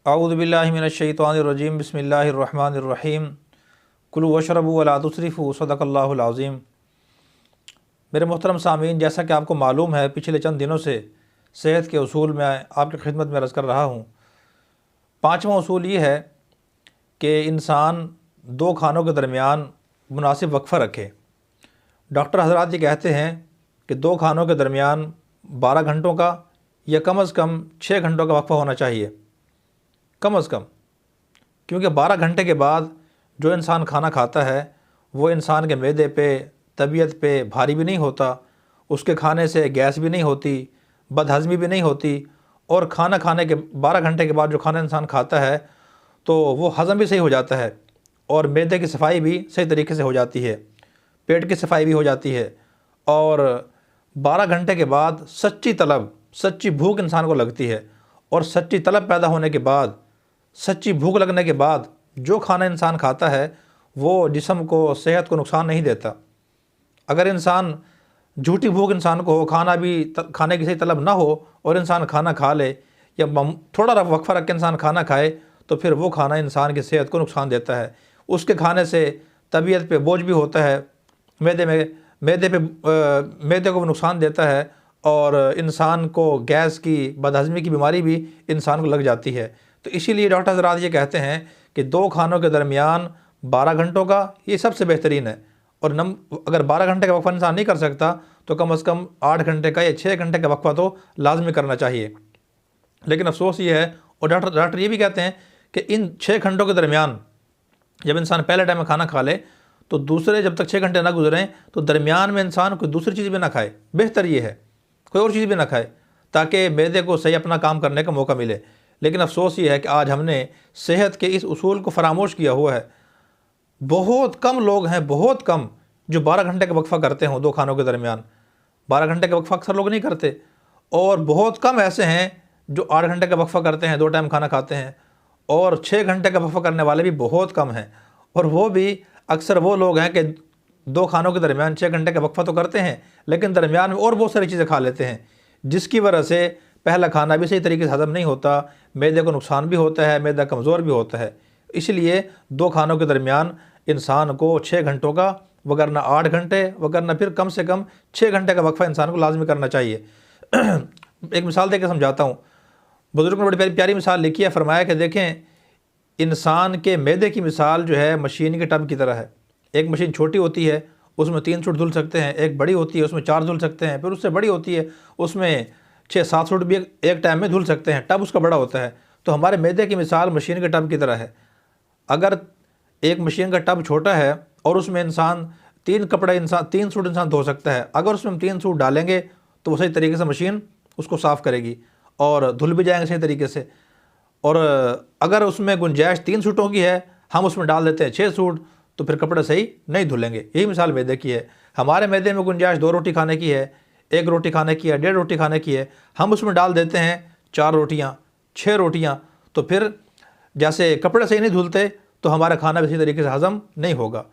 औज़ु बिल्लाहि मिनश्शैतानिर्रजीम बिस्मिल्लाहिर्रहमानिर्रहीम कुलू वशरबू वला तुसरिफ़ू सदक़ल्लाहुल अज़ीम। मेरे मोहतरम सामीन, जैसा कि आपको मालूम है, पिछले चंद दिनों से सेहत के उसूल में आपकी खिदमत में अर्ज़ कर रहा हूँ। पाँचवां उसूल ये है कि इंसान दो खानों के दरमियान मुनासिब वक्फ़ा रखे। डॉक्टर हज़रात ये कहते हैं कि दो खानों के दरमियान 12 घंटों का या कम अज़ कम 6 घंटों का वक्फ़ा होना चाहिए, कम अज़ कम। क्योंकि 12 घंटे के बाद जो इंसान खाना खाता है वो इंसान के मैदे पे, तबीयत पे भारी भी नहीं होता, उसके खाने से गैस भी नहीं होती, बदहज़मी भी नहीं होती, और खाना खाने के 12 घंटे के बाद जो खाना इंसान खाता है तो वो हज़म भी सही हो जाता है और मैदे की सफाई भी सही तरीके से हो जाती है, पेट की सफाई भी हो जाती है। और 12 घंटे के बाद सच्ची तलब, सच्ची भूख इंसान को लगती है, और सच्ची तलब पैदा होने के बाद, सच्ची भूख लगने के बाद जो खाना इंसान खाता है वो जिस्म को, सेहत को नुकसान नहीं देता। अगर इंसान झूठी भूख इंसान को हो, खाना भी खाने की सही तलब ना हो और इंसान खाना खा ले या थोड़ा वक्फ़ा रख के इंसान खाना खाए तो फिर वो खाना इंसान की सेहत को नुकसान देता है। उसके खाने से तबीयत पे बोझ भी होता है, मैदे को भी नुकसान देता है, और इंसान को गैस की, बदहज़मी की बीमारी भी इंसान को लग जाती है। तो इसीलिए डॉक्टर हज़रात ये कहते हैं कि दो खानों के दरमियान 12 घंटों का ये सबसे बेहतरीन है। और अगर 12 घंटे का वक्फ़ा इंसान नहीं कर सकता तो कम अज़ कम 8 घंटे का या 6 घंटे का वक्फ़ा तो लाजमी करना चाहिए। लेकिन अफसोस ये है, और डॉक्टर ये भी कहते हैं कि इन 6 घंटों के दरमियान जब इंसान पहले टाइम में खाना खा ले तो दूसरे, जब तक 6 घंटे ना गुजरें तो दरमियान में इंसान कोई दूसरी चीज़ भी ना खाए। बेहतर ये है कोई और चीज़ भी ना खाए ताकि मैदे को सही अपना काम करने का मौका मिले। लेकिन अफसोस ये है कि आज हमने सेहत के इस उसूल को फरामोश किया हुआ है। बहुत कम लोग हैं, बहुत कम, जो 12 घंटे का वक्फ़ा करते हों दो खानों के दरमियान। 12 घंटे का वक्फ़ा अक्सर लोग नहीं करते, और बहुत कम ऐसे हैं जो 8 घंटे का वक्फ़ा करते हैं, 2 टाइम खाना खाते हैं। और 6 घंटे का वक्फ़ा करने वाले भी बहुत कम हैं, और वो भी अक्सर वो लोग हैं कि दो खानों के दरमियान 6 घंटे का वक्फ़ा तो करते हैं लेकिन दरमियान में और बहुत सारी चीज़ें खा लेते हैं, जिसकी वजह से पहला खाना भी सही तरीके से हज़म नहीं होता, मैदे को नुकसान भी होता है, मैदा कमज़ोर भी होता है। इसलिए दो खानों के दरमियान इंसान को 6 घंटों का, वगरना 8 घंटे, वगरना फिर कम से कम 6 घंटे का वक्फ़ा इंसान को लाजमी करना चाहिए। एक मिसाल देकर समझाता हूँ। बुज़ुर्ग ने बड़ी प्यारी मिसाल लिखी है, फरमाया कि देखें, इंसान के मैदे की मिसाल जो है मशीन के टब की तरह है। एक मशीन छोटी होती है, उसमें 3 सूट धुल सकते हैं, एक बड़ी होती है उसमें 4 धुल सकते हैं, फिर उससे बड़ी होती है उसमें 6-7 सूट भी एक टाइम में धुल सकते हैं, टब उसका बड़ा होता है। तो हमारे मैदे की मिसाल मशीन के टब की तरह है। अगर एक मशीन का टब छोटा है और उसमें इंसान 3 सूट इंसान धो सकता है, अगर उसमें हम 3 सूट डालेंगे तो वो सही तरीके से मशीन उसको साफ़ करेगी और धुल भी जाएंगे सही तरीके से। और अगर उसमें गुंजाइश 3 सूटों की है, हम उसमें डाल देते हैं 6 सूट, तो फिर कपड़े सही नहीं धुलेंगे। यही मिसाल मैदे की है। हमारे मैदे में गुंजाइश 2 रोटी खाने की है, 1 रोटी खाने की है, 1.5 रोटी खाने की है, हम उसमें डाल देते हैं 4 रोटियाँ, 6 रोटियाँ, तो फिर जैसे कपड़े सही नहीं धुलते तो हमारा खाना भी इसी तरीके से हज़म नहीं होगा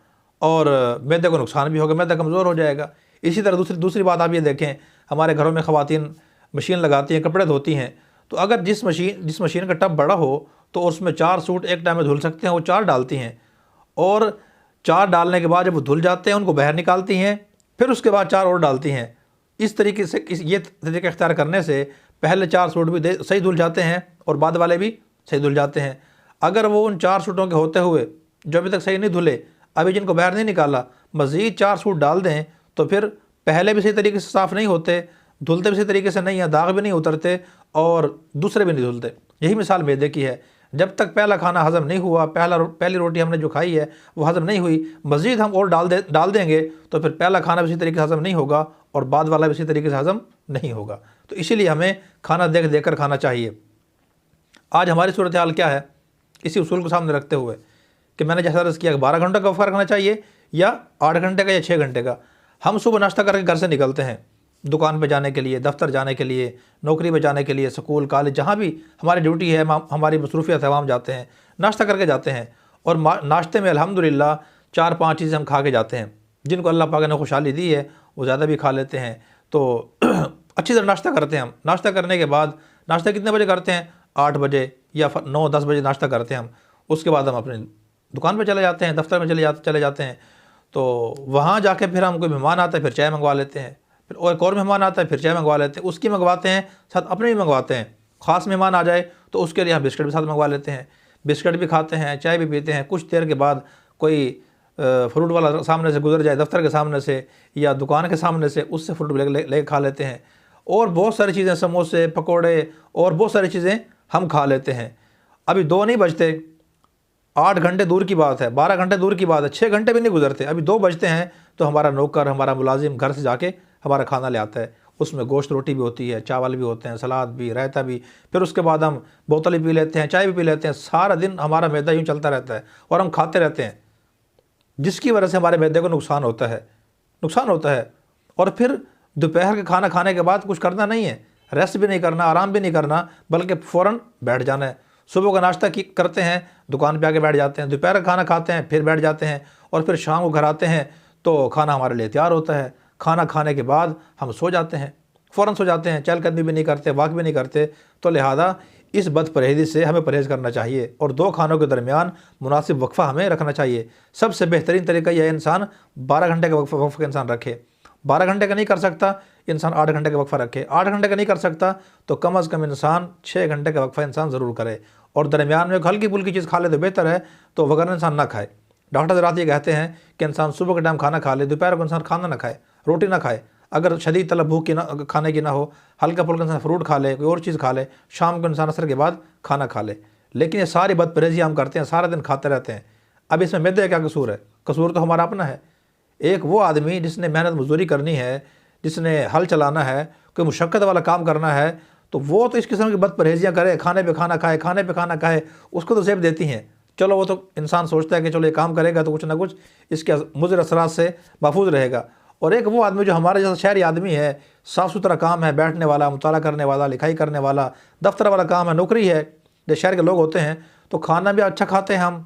और मैदे को नुकसान भी होगा, मैदा कमज़ोर हो जाएगा। इसी तरह दूसरी बात आप ये देखें, हमारे घरों में ख़वातीन मशीन लगाती हैं, कपड़े धोती हैं, तो अगर जिस मशीन का टब बड़ा हो तो उसमें 4 सूट एक टाइम में धुल सकते हैं, वो 4 डालती हैं, और 4 डालने के बाद जब वो धुल जाते हैं उनको बाहर निकालती हैं, फिर उसके बाद 4 और डालती हैं। इस तरीके से ये तरीका इख्तियार करने से पहले 4 सूट भी सही धुल जाते हैं और बाद वाले भी सही धुल जाते हैं। अगर वो उन 4 सूटों के होते हुए जो अभी तक सही नहीं धुले, अभी जिनको बाहर नहीं निकाला, मज़ीद 4 सूट डाल दें तो फिर पहले भी सही तरीके से साफ़ नहीं होते, धुलते भी सही तरीके से नहीं है, दाग भी नहीं उतरते और दूसरे भी नहीं धुलते। यही मिसाल मैदे की है। जब तक पहला खाना हज़म नहीं हुआ, पहली रोटी हमने जो खाई है वो हज़म नहीं हुई, मज़ीद हम और डाल देंगे तो फिर पहला खाना भी इसी तरीके से हज़म नहीं होगा और बाद वाला भी इसी तरीके से हज़म नहीं होगा। तो इसीलिए हमें खाना देख कर खाना चाहिए। आज हमारी सूरत हाल क्या है, इसी उसूल को सामने रखते हुए कि मैंने जैसा अर्ज़ किया कि 12 घंटे का वक्फ़ा रखना चाहिए या 8 घंटे का या 6 घंटे का। हम सुबह नाश्ता करके घर से निकलते हैं दुकान पे जाने के लिए, दफ्तर जाने के लिए, नौकरी पे जाने के लिए, स्कूल कॉलेज जहाँ भी हमारी ड्यूटी है, हमारी मसरूफ़ियत है, वहाँ हम जाते हैं, नाश्ता करके जाते हैं, और नाश्ते में अल्हम्दुलिल्लाह 4-5 चीज़ें हम खा के जाते हैं। जिनको अल्लाह पाक ने खुशहाली दी है वो ज़्यादा भी खा लेते हैं। तो अच्छी तरह नाश्ता करते हैं हम। नाश्ता करने के बाद, नाश्ता कितने बजे करते हैं? 8 बजे, या 9-10 बजे नाश्ता करते हैं हम, उसके बाद हम अपनी दुकान पे चले जाते हैं, दफ्तर में चले जाते हैं। तो वहाँ जाके फिर हम, कोई मेहमान आता है फिर चाय मंगवा लेते हैं, फिर और एक और मेहमान आता है फिर चाय मंगवा लेते हैं, उसकी मंगवाते हैं, साथ अपने भी मंगवाते हैं। ख़ास मेहमान आ जाए तो उसके लिए हम बिस्किट भी साथ मंगवा लेते हैं, बिस्किट भी खाते हैं, चाय भी पीते हैं। कुछ देर के बाद कोई फ्रूट वाला सामने से गुजर जाए, दफ्तर के सामने से या दुकान के सामने से, उससे फ्रूट ले खा लेते हैं। और बहुत सारी चीज़ें, समोसे, पकोड़े और बहुत सारी चीज़ें हम खा लेते हैं। अभी 2 नहीं बजते, 8 घंटे दूर की बात है, 12 घंटे दूर की बात है, 6 घंटे भी नहीं गुजरते, अभी 2 बजते हैं तो हमारा नौकर, हमारा मुलाजिम घर से जाके हमारा खाना ले आता है। उसमें गोश्त रोटी भी होती है, चावल भी होते हैं, सलाद भी, रायता भी। फिर उसके बाद हम बोतल भी पी लेते हैं, चाय भी पी लेते हैं। सारा दिन हमारा मैदा यूँ चलता रहता है और हम खाते रहते हैं, जिसकी वजह से हमारे मैदे को नुकसान होता है। और फिर दोपहर का खाना खाने के बाद कुछ करना नहीं है, रेस्ट भी नहीं करना, आराम भी नहीं करना, बल्कि फ़ौरन बैठ जाना है। सुबह का नाश्ता करते हैं, दुकान पे आके बैठ जाते हैं, दोपहर का खाना खाते हैं, फिर बैठ जाते हैं, और फिर शाम को घर आते हैं तो खाना हमारे लिए तैयार होता है। खाना खाने के बाद हम सो जाते हैं, फ़ौरन सो जाते हैं, चहलकदमी भी नहीं करते, वॉक भी नहीं करते। तो लिहाजा इस बदपरहेज़ी से हमें परहेज़ करना चाहिए और 2 खानों के दरमियान मुनासिब वक्फ़ा हमें रखना चाहिए। सबसे बेहतरीन तरीका यह इंसान 12 घंटे का वक्फ़ा इंसान रखे। 12 घंटे का नहीं कर सकता, इंसान 8 घंटे का वक्फ़ा रखे। 8 घंटे का नहीं कर सकता तो कम अज़ कम इंसान 6 घंटे का वक्फ़ा इंसान ज़रूर करे, और दरमियान में हल्की फुल्की चीज़ खा ले तो बेहतर है, तो वगैरह इंसान ना खाए। डॉक्टर हज़रात ये कहते हैं कि इंसान सुबह के टाइम खाना खा ले, दोपहर को इंसान खाना ना खाए, रोटी ना खाए। अगर शदीद तलब भूख की ना, खाने की ना हो, हल्का फुल्का इंसान फ्रूट खा ले, कोई और चीज़ खा ले, शाम को इंसान असर के बाद खाना खा ले। लेकिन ये सारी बदपरहेज़ी हम करते हैं, सारा दिन खाते रहते हैं। अब इसमें मैदे का क्या कसूर है? कसूर तो हमारा अपना है। एक वो आदमी जिसने मेहनत मजदूरी करनी है, जिसने हल चलाना है, कोई मुशक्क़त वाला काम करना है, तो वो तो इस किस्म की बदपरहेज़ियाँ करे, खाने पे खाना खाए, उसको तो सेब देती हैं। चलो वो तो इंसान सोचता है कि चलो ये काम करेगा तो कुछ ना कुछ इसके मुज़र असरात से महफूज रहेगा। और एक वो आदमी जो हमारे जैसा शहरी आदमी है, साफ़ सुथरा काम है, बैठने वाला, मुताला करने वाला, लिखाई करने वाला, दफ्तर वाला काम है, नौकरी है, जो शहर के लोग होते हैं, तो खाना भी अच्छा खाते हैं हम,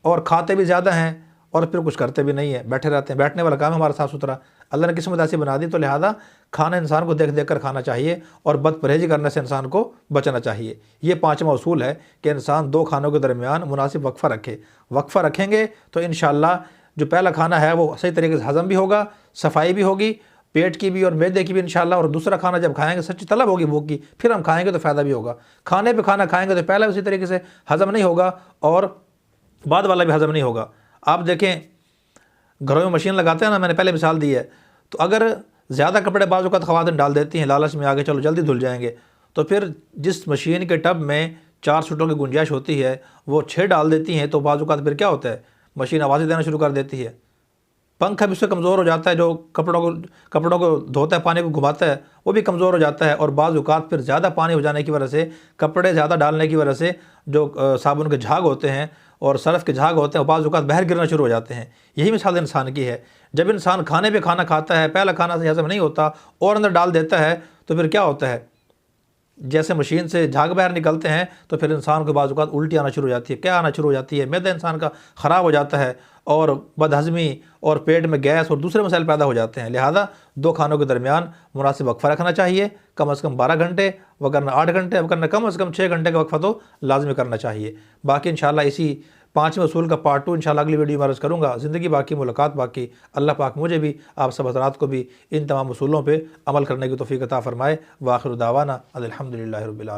और खाते भी ज़्यादा हैं, और फिर कुछ करते भी नहीं है, बैठे रहते हैं। बैठने वाला काम है हमारा साफ़ सुथरा, अल्लाह ने किस्मत ऐसी बना दी। तो लिहाजा खाना इंसान को देख देख कर खाना चाहिए, और बदपरहेज़ी करने से इंसान को बचना चाहिए। ये 5वां उसूल है कि इंसान 2 खानों के दरमियान मुनासिब वक्फ़ा रखे। वक्फ़ा रखेंगे तो इंशाअल्लाह जो पहला खाना है वो सही तरीके से हज़म भी होगा, सफाई भी होगी, पेट की भी और मैदे की भी इंशाअल्लाह। और दूसरा खाना जब खाएंगे, सच्ची तलब होगी भूख की, फिर हम खाएंगे तो फ़ायदा भी होगा। खाने पे खाना खाएंगे तो पहला उसी तरीके से हज़म नहीं होगा और बाद वाला भी हज़म नहीं होगा। आप देखें, घरों में मशीन लगाते हैं ना, मैंने पहले मिसाल दी है, तो अगर ज़्यादा कपड़े बाज़ औक़ात ख़वातीन डाल देती हैं लालच में आगे, चलो जल्दी धुल जाएंगे, तो फिर जिस मशीन के टब में 4 सूटों की गुंजाइश होती है वो 6 डाल देती हैं, तो बाज़ औक़ात फिर क्या होता है, मशीन आवाज़ें देना शुरू कर देती है। पंखा भी उससे कमज़ोर हो जाता है, जो कपड़ों को धोता है, पानी को घुमाता है, वो भी कमज़ोर हो जाता है। और बाज़ औक़ात फिर ज़्यादा पानी हो जाने की वजह से, कपड़े ज़्यादा डालने की वजह से जो साबुन के झाग होते हैं और सरफ़ के झाग होते हैं, बाज़ औक़ात बाहर गिरना शुरू हो जाते हैं। यही मिसाल इंसान की है। जब इंसान खाने पे खाना खाता है, पहला खाना से हज़म नहीं होता और अंदर डाल देता है, तो फिर क्या होता है, जैसे मशीन से झाग बाहर निकलते हैं, तो फिर इंसान को बाज़ औक़ात उल्टी आना शुरू हो जाती है, क्या आना शुरू हो जाती है, मैदा इंसान का ख़राब हो जाता है, और बदहज़मी और पेट में गैस और दूसरे मसाइल पैदा हो जाते हैं। लिहाजा 2 खानों के दरमियान मुनासिब वक्फ़ा रखना चाहिए, कम से कम 12 घंटे, वरना 8 घंटे, वरना कम से कम 6 घंटे का वक्फ़ा तो लाज़मी करना चाहिए। बाकी इंशाअल्लाह इसी 5वें उसूल का पार्ट 2 इंशाअल्लाह अगली वीडियो में अर्ज़ करूँगा। ज़िंदगी बाकी, मुलाकात बाकी। अल्लाह पाक मुझे भी, आप सब हज़रात को भी इन तमाम उसूलों पर अमल करने की तौफ़ीक़ अता फ़रमाए। व आख़िर दावाना अनिल हम्दुलिल्लाहि रब्बिल आलमीन।